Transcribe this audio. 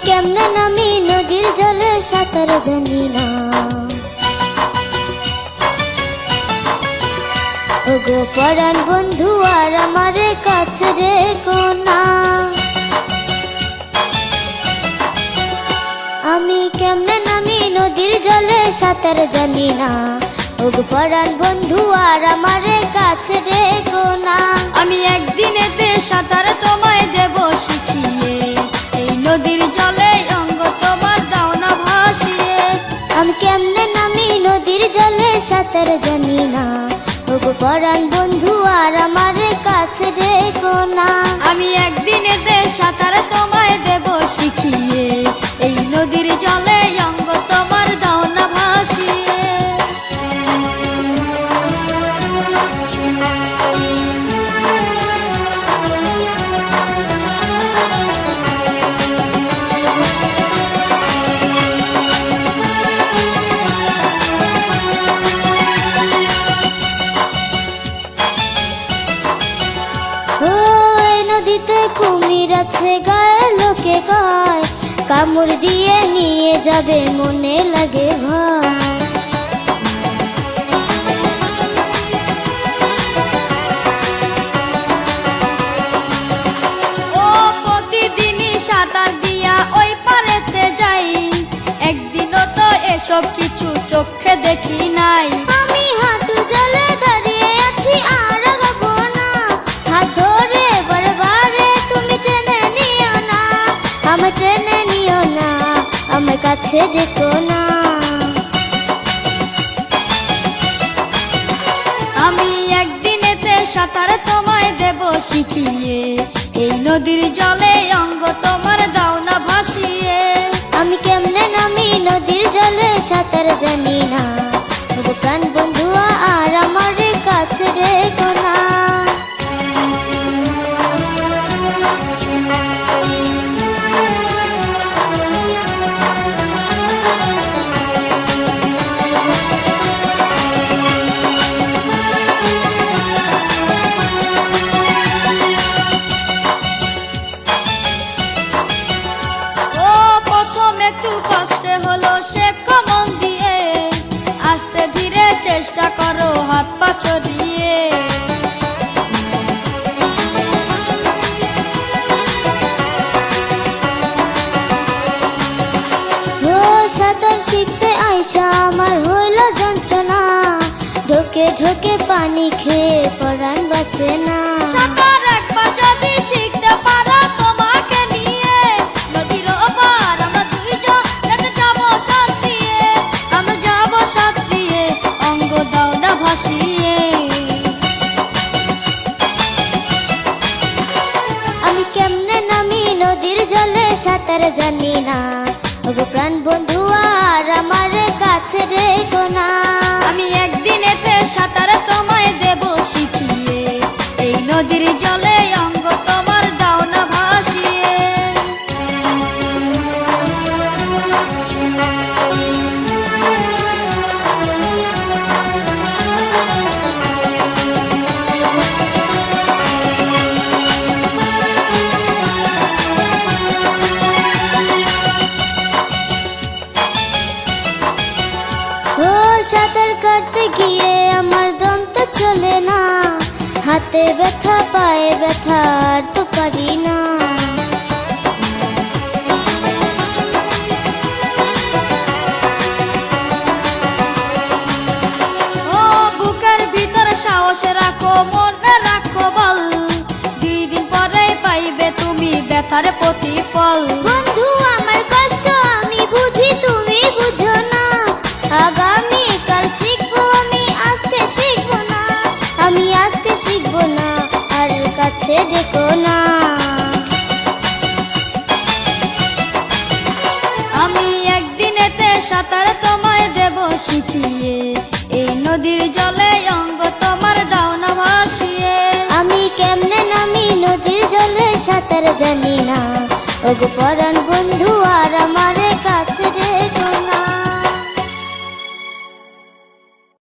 কেমনে নামি নদীর জলে সাঁতার জানি না। ওগো পরাণ বন্ধু আর আমার কাছে রেখো না। আমি কেমনে নামি নদীর জলে সাঁতার জানি না। ওগো পরাণ বন্ধু আর আমার কাছে রেখো না। আমি একদিনেতে সাঁতার তোমায় দেব শিখিয়ে, এই নদীর জলে অঙ্গ তোমার দাও না ভাসিয়ে। আমি কেমনে নামি নদীর জলে সাঁতার জানি না। ওগো পরাণ বন্ধু আর আমার কাছে রেখো না। আমি একদিনেতে সাঁতার তোমায় দেব শিখিয়ে, এই নদীর জলে অঙ্গ তোমার দাও না ভাসিয়ে। নদীতে কুমির আছে গায়ে লোকে গায়, কামড় দিয়ে নিয়ে যাবে মনে লাগে ভয়। ও প্রতিদিনই সাঁতার দিয়া ওই পারেতে যাই, একদিনও তো এসব কিছু চোখে দেখি নাই। আমি হাঁটু জলে দাঁড়িয়ে আছি আর আগাবো না। হাত ধরে বারবারে তুমি টেনে নিও না। আমায় টেনে নিও না, আমার কাছে ডেকো না। আমি একদিনেতে সাঁতার তোমায় দেব শিখিয়ে, এই নদীর জলে অঙ্গ তোমার দাও না ভাসিয়ে। আমি কেমনে নামি নদীর জলে সাঁতার জানি না। ওগো প্রাণ বন্ধু আর আমার কাছে রেখো না। ও প্রথম একটু কষ্টে হলো শেখো মন দিয়ে, আস্তে ধীরে চেষ্টা করো হাত পা ছড়িয়ে। ও সাঁতার শিখতে আইসা আমার হইল যন্ত্রণা। ঢোকে ঢোকে পানি খেয়ে পরাণ বাঁচে না। সাঁতার একবার যদি শিখতে পারো তোমাকে নিয়ে, নদীর ওপার আমরা দুইজন যেতে যাবো সাথ দিয়ে। আমরা যাবো সাথ দিয়ে, অঙ্গ দাও না ভাসিয়ে। আমি কেমনে নামি নদীর জলে সাঁতার জানি না। ওগো প্রাণ বন্ধু আর আমার কাছে রেখো না। আমি একদিনেতে সাঁতার তোমায় দেব শিখিয়ে, এই নদীর জলে অঙ্গ তোমার দাও না ভাসিয়ে। ও সাঁতার কাটতে গিয়ে আমার দম তো চলে না। হাতে ব্যথা পায়ে ব্যথা আর তো পারি না। ও বুকের ভিতর সাহস রাখো, মনে রাখো বল, 2 দিন পরেই পাইবে তুমি ব্যথার প্রতিফল। বন্ধু আমার কষ্ট আমি বুঝি তুমি বুঝো না। আগামী কাল শিখবো আমি আজকে শিখবো না। আমি আজকে শিখবো না আর কাছে ডেকো না। আমি একদিনেতে সাঁতার তোমায় দেব শিখিয়ে, এই নদীর জলে অঙ্গ তোমার দাও না ভাসিয়ে। আমি কেমনে নামি নদীর জলে সাঁতার জানি না। ওগো পরাণ বন্ধু আর আমার